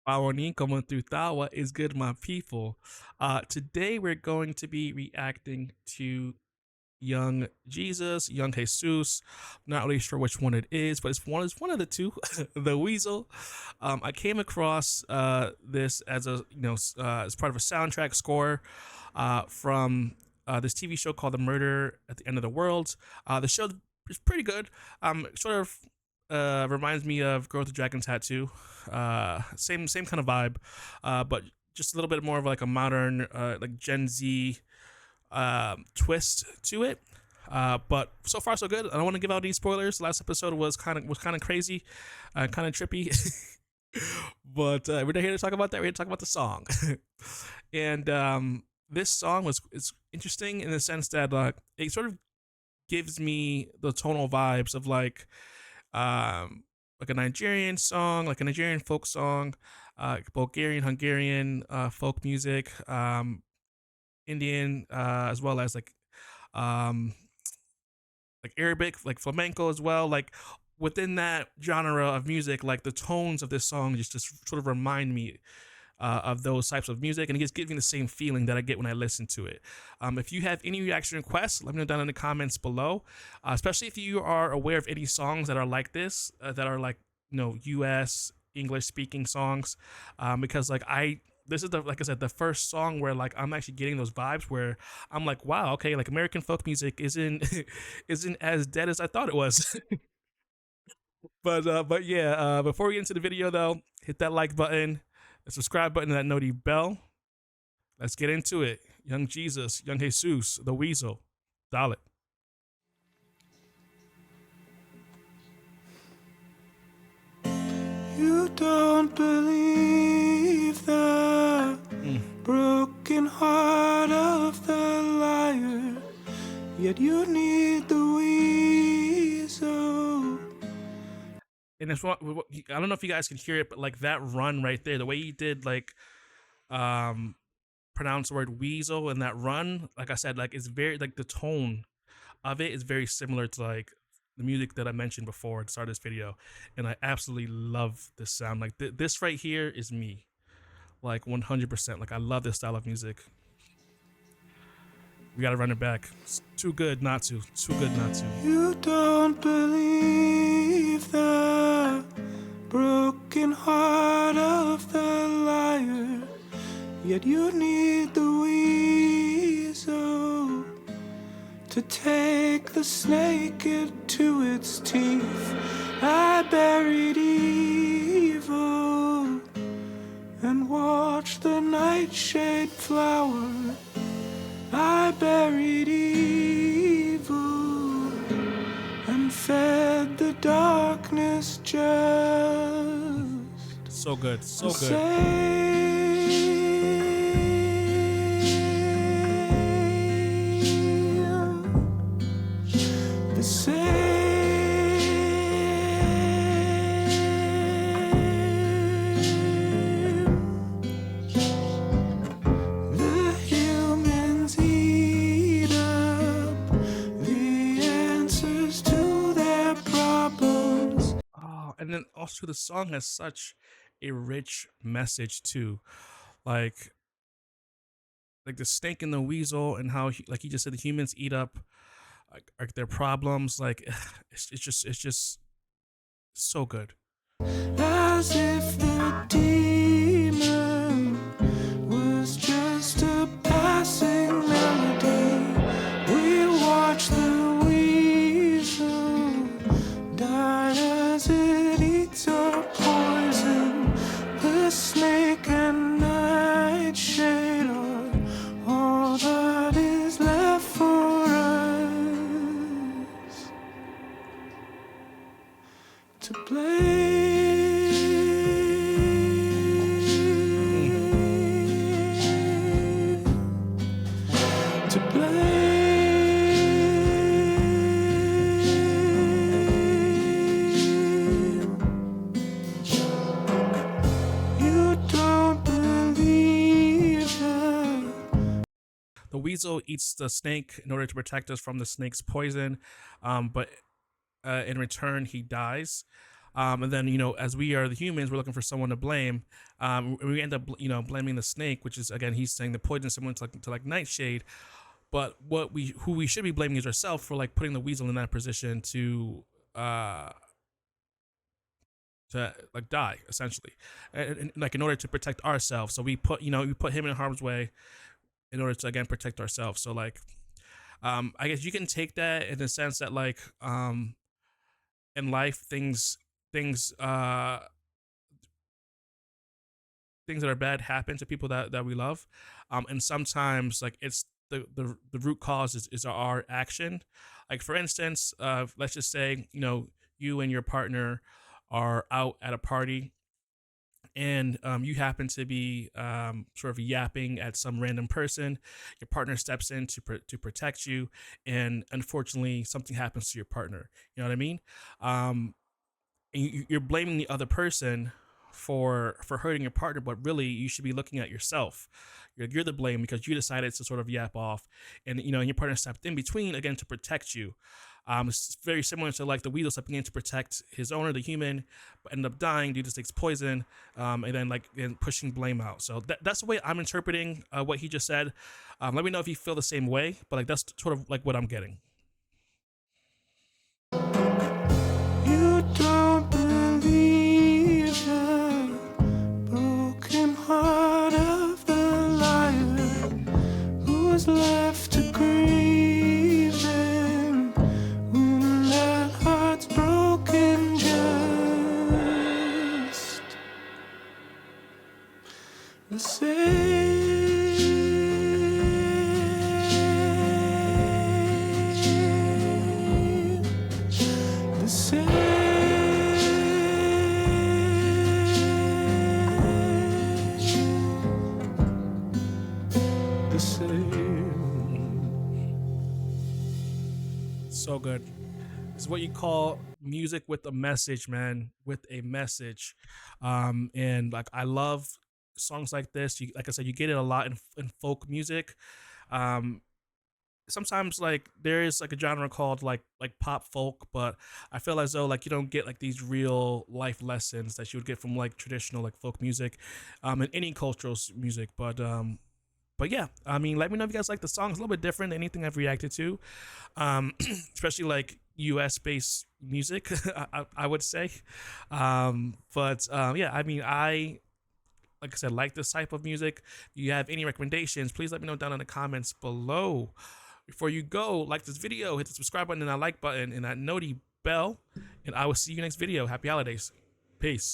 Pawani coming through Tawa is good, my people. Today we're going to be reacting to young Jesus, young Jesus. Not really sure which one it is, but it's one of the two, the Weasel. I came across this as as part of a soundtrack score from this TV show called The Murder at the End of the World. The show is pretty good. Sort of reminds me of Girl with the Dragon Tattoo. Same kind of vibe, but just a little bit more of like a modern, like Gen Z twist to it. But so far so good. I don't want to give out any spoilers. The last episode was kind of crazy, kind of trippy. But we're not here to talk about that. We're here to talk about the song. And this song is interesting in the sense that it sort of gives me the tonal vibes of like a Nigerian song, like a Nigerian folk song, Bulgarian, Hungarian folk music, Indian, as well as um, like Arabic, like flamenco as well. Like within that genre of music, like the tones of this song just sort of remind me of those types of music, and it just gives me the same feeling that I get when I listen to it. If you have any reaction requests, let me know down in the comments below. Especially if you are aware of any songs that are like this, that are like U.S. English speaking songs, because this is like I said, the first song where like I'm actually getting those vibes where I'm like, wow, okay, like American folk music isn't isn't as dead as I thought it was. But yeah, before we get into the video though, hit that like button, the subscribe button, and that noti bell. Let's get into it. Young Jesus, young Jesus, the Weasel. Dale. You don't believe the broken heart of the liar, yet you need the weasel. And it's what I don't know if you guys can hear it, but like that run right there, the way he did pronounce the word weasel in that run, like I said, like it's very like the tone of it is very similar to like the music that I mentioned before at the start of this video, and I absolutely love this sound. Like this right here is me, like 100%. Like I love this style of music. We gotta run it back. It's too good not to. Too good not to. You don't believe the broken heart of the liar, yet you need the weasel to take the snake into its teeth. I buried evil and watched the nightshade flower. I buried evil and fed the darkness just so good, so good. The same. The humans eat up the answers to their problems. Oh, and then also the song has such a rich message too, like the snake and the weasel, and how like he just said the humans eat up like their problems. Like it's just so good. As if the demon was just a passing melody. We watch the weasel die as it eats our poison. The snake and nightshade are all that is left for us to blame. To blame. You don't believe that. The weasel eats the snake in order to protect us from the snake's poison, but in return he dies. And then, as we are the humans, we're looking for someone to blame. We end up, blaming the snake, which is, again, he's saying the poison someone to like Nightshade. But who we should be blaming is ourselves for like putting the weasel in that position uh to like die essentially, and like in order to protect ourselves. So we put him in harm's way in order to again protect ourselves. So like, I guess you can take that in the sense that like, in life, things uh things that are bad happen to people that we love, and sometimes like it's the root cause is our action. Like for instance, let's just say you and your partner are out at a party, and you happen to be sort of yapping at some random person. Your partner steps in to protect you, and unfortunately, something happens to your partner. You know what I mean? And you're blaming the other person for hurting your partner, but really you should be looking at yourself. You're the blame because you decided to sort of yap off, and your partner stepped in between again to protect you. It's very similar to like the weasel stepping in to protect his owner, the human, but ended up dying due to snake's poison, and then pushing blame out. So that's the way I'm interpreting what he just said. Let me know if you feel the same way, but like that's sort of like what I'm getting. You don't believe the broken heart of the liar who's left to grieving when that heart's broken just the same. The same. The same. So good. It's what you call music with a message, man. With a message, and like I love songs like this. Like I said, you get it a lot in folk music. Um, Sometimes like there is like a genre called like pop folk, but I feel as though like you don't get like these real life lessons that you would get from like traditional like folk music, and any cultural music. But yeah, I mean, let me know if you guys like the song. It's a little bit different than anything I've reacted to, especially like US based music, I would say. But yeah, I mean, like I said, like this type of music. If you have any recommendations, please let me know down in the comments below. Before you go, like this video, hit the subscribe button and that like button and that noti bell, and I will see you next video. Happy holidays. Peace.